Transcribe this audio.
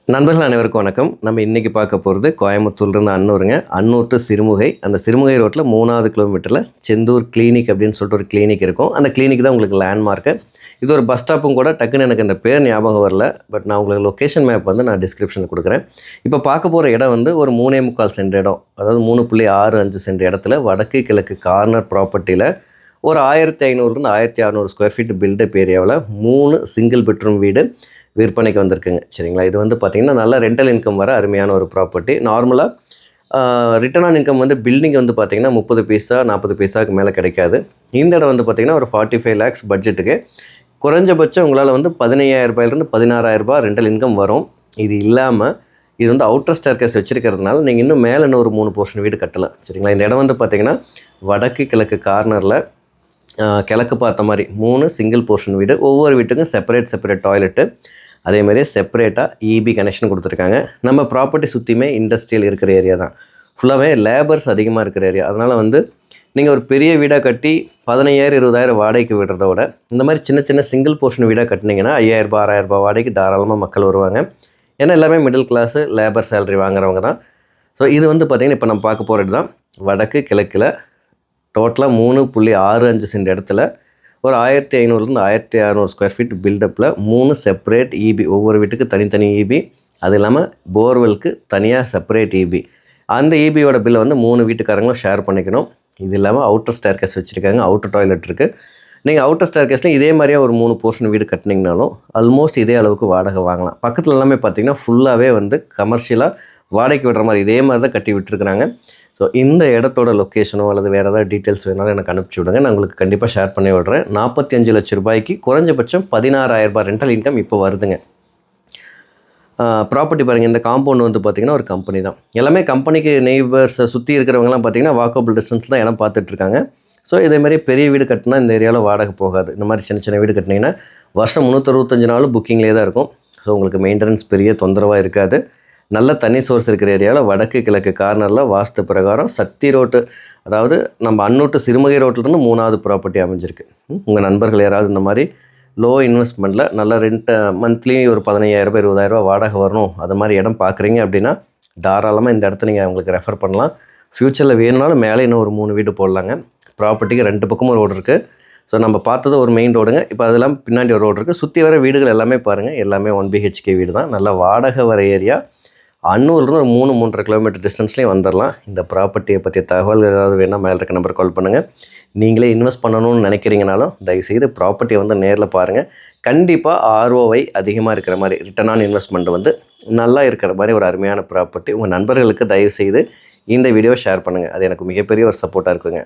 நண்பர்கள் அனைவருக்கும் வணக்கம். நம்ம இன்றைக்கி பார்க்க போகிறது கோயம்புத்தூர்லேருந்து அன்னூருங்க. அன்னூர் டு சிறுமுகை. அந்த சிறுமுகை ரோட்டில் 3வது கிலோமீட்டரில் செந்தூர் கிளினிக் அப்படின்னு சொல்லிட்டு ஒரு கிளினிக் இருக்கும். அந்த கிளினிக் தான் உங்களுக்கு லேண்ட்மார்க்கு. இது ஒரு பஸ் ஸ்டாப்பும் கூட. டக்குன்னு எனக்கு இந்த பேர் ஞாபகம் வரல. பட் நான் உங்களுக்கு லொக்கேஷன் மேப் நான் டிஸ்கிரிப்ஷனில் கொடுக்குறேன். இப்போ பார்க்க போகிற இடம் ஒரு 3.25 சென்ட் இடம். அதாவது 3.65 சென்ட் இடத்துல வடக்கு கிழக்கு கார்னர் ப்ராப்பர்ட்டியில் ஒரு 1500 1600 ஸ்கொயர் ஃபீட் பில்டப் ஏரியாவில் 3 சிங்கிள் பெட்ரூம் வீடு விற்பனைக்கு வந்திருக்குங்க. சரிங்களா? இது பார்த்திங்கன்னா நல்ல ரெண்டல் இன்கம் வர அருமையான ஒரு ப்ராப்பர்ட்டி. நார்மலாக ரிட்டர்ன் ஆன் இன்கம் பில்டிங் பார்த்திங்கன்னா 30 பைசா 40 பைசாவுக்கு மேலே கிடைக்காது. இந்த இடம் பார்த்திங்கன்னா ஒரு 45 lakhs பட்ஜெட்டுக்கு குறைஞ்சபட்சம் உங்களால் 15,000 ரூபாயிலிருந்து 16,000 ரூபாய் ரெண்டல் இன்கம் வரும். இது இல்லாமல் இது அவுட்டர் ஸ்டேர்கேஸ் வச்சுருக்கிறதுனால நீங்கள் இன்னும் மேலே இன்னும் ஒரு 3 போர்ஷன் வீடு கட்டலாம். சரிங்களா? இந்த இடம் பார்த்திங்கன்னா வடக்கு கிழக்கு கார்னரில் கிழக்கு பார்த்த மாதிரி 3 சிங்கிள் போர்ஷன் வீடு. ஒவ்வொரு வீட்டுக்கும் செப்பரேட் டாய்லெட்டு, அதேமாதிரி செப்பரேட்டாக இபி கனெக்ஷன் கொடுத்துருக்காங்க. நம்ம ப்ராப்பர்ட்டி சுற்றியுமே இண்டஸ்ட்ரியல் இருக்கிற ஏரியா தான். ஃபுல்லாகவே லேபர்ஸ் அதிகமாக இருக்கிற ஏரியா. அதனால் நீங்கள் ஒரு பெரிய வீடாக கட்டி 15,000 20,000 வாடகைக்கு விடுறத விட இந்த மாதிரி சின்ன சிங்கிள் போர்ஷன் வீடாக கட்டினீங்கன்னா 5,000 ரூபாய் 6,000 ரூபாய் வாடகைக்கு தாராளமாக மக்கள் வருவாங்க. ஏன்னா எல்லாமே மிடில் கிளாஸு லேபர் சேலரி வாங்குறவங்க தான். ஸோ இது பார்த்திங்கன்னா இப்போ நம்ம பார்க்க போகிறது தான் வடக்கு கிழக்கில் டோட்டலாக 3.65 சென்ட் இடத்துல ஒரு 1500 1600 ஸ்கொயர் ஃபீட் பில்டப்பில் 3 செப்பரேட் இபி, ஒவ்வொரு வீட்டுக்கு தனித்தனி இபி, அது இல்லாமல் போர்வெலுக்கு தனியாக செப்பரேட் இபி. அந்த இபியோட பில்லை 3 வீட்டுக்காரங்களும் ஷேர் பண்ணிக்கணும். இது இல்லாமல் அவுட்டர் ஸ்டேர்கேஸ் வச்சுருக்காங்க, அவுட்டர் டாய்லெட் இருக்குது. நீங்கள் அவுட்டர் ஸ்டேர்கேஸில் இதே மாதிரியே ஒரு 3 போர்ஷன் வீடு கட்டினீங்கனாலும் ஆல்மோஸ்ட் இதே அளவுக்கு வாடகை வாங்கலாம். பக்கத்தில் எல்லாமே பார்த்திங்கன்னா ஃபுல்லாகவே கமர்ஷியலாக வாடகைக்கு விடுற மாதிரி இதே மாதிரி தான் கட்டி விட்டுருக்குறாங்க. ஸோ இந்த இடத்தோட லொக்கேஷனோ அல்லது வேறு ஏதாவது டீட்டெயில்ஸ் வேணாலும் எனக்கு அனுப்பிச்சி விடுங்க. நான் உங்களுக்கு கண்டிப்பாக ஷேர் பண்ணி விடுறேன். 45 லட்சம் ரூபாய்க்கு குறைஞ்சபட்சம் 16,000 ரூபாய் ரெண்டல் இன்கம் இப்போ வருதுங்க. ப்ராப்பர்ட்டி பாருங்கள். இந்த காம்பவுண்ட் பார்த்திங்கன்னா ஒரு கம்பெனி தான். எல்லாமே கம்பெனிக்கு நெய்பர்ஸை சுற்றி இருக்கிறவங்கலாம் பார்த்திங்கன்னா வாக்கபிள் டிஸ்டன்ஸ் தான் இடம் பார்த்துட்ருக்காங்க. ஸோ இதேமாதிரி பெரிய வீடு கட்டினா இந்த ஏரியாவில் வாடகை போகாது. இந்த மாதிரி சின்ன வீடு கட்டினீங்கன்னா வருஷம் 365 நாளும் புக்கிங்லேயே தான் இருக்கும். ஸோ உங்களுக்கு மெயின்டெனன்ஸ் பெரிய தொந்தரவாக இருக்காது. நல்ல தண்ணி சோர்ஸ் இருக்கிற ஏரியாவில் வடக்கு கிழக்கு கார்னரில் வாஸ்து பிரகாரம் சக்தி ரோட்டு, அதாவது நம்ம அன்னூர் டு சிறுமுகை ரோட்டிலேருந்து 3வது ப்ராப்பர்ட்டி அமைஞ்சிருக்கு. உங்கள் நண்பர்கள் யாராவது இந்த மாதிரி லோ இன்வெஸ்ட்மெண்ட்டில் நல்ல ரெண்ட் மந்த்லி ஒரு 15,000 ரூபாய் 20,000 ரூபாய் வாடகை வரணும், அது மாதிரி இடம் பார்க்குறீங்க அப்படின்னா தாராளமாக இந்த இடத்த நீங்கள் அவங்களுக்கு ரெஃபர் பண்ணலாம். ஃப்யூச்சரில் வேணுனாலும் மேலே இன்னும் ஒரு 3 வீடு போடலாங்க. ப்ராப்பர்ட்டிக்கு 2 பக்கமும் ரோடு இருக்குது. ஸோ நம்ம பார்த்தது ஒரு மெயின் ரோடுங்க. இப்போ அதெல்லாம் பின்னாடி ஒரு ரோடு இருக்குது. சுற்றி வர வீடுகள் எல்லாமே பாருங்கள், எல்லாமே 1 BHK வீடு தான். நல்ல வாடகை வர ஏரியா. அன்னூர்லேருந்து ஒரு 3-3.5 கிலோமீட்டர் டிஸ்டன்ஸ்லேயும் வந்துடலாம். இந்த ப்ராப்பர்ட்டியை பற்றிய தகவல் ஏதாவது வேணால் மேலே இருக்க நம்பர் கால் பண்ணுங்கள். நீங்களே இன்வெஸ்ட் பண்ணணும்னு நினைக்கிறீங்கனாலும் தயவுசெய்து ப்ராப்பர்ட்டியை நேரில் பாருங்கள். கண்டிப்பாக ROI அதிகமாக இருக்கிற மாதிரி, ரிட்டர்ன் ஆன் இன்வெஸ்ட்மெண்ட் நல்லா இருக்கிற மாதிரி ஒரு அருமையான ப்ராப்பர்ட்டி. உங்கள் நண்பர்களுக்கு தயவுசெய்து இந்த வீடியோ ஷேர் பண்ணுங்கள். அது எனக்கு மிகப்பெரிய ஒரு சப்போர்ட்டாக இருக்குங்க.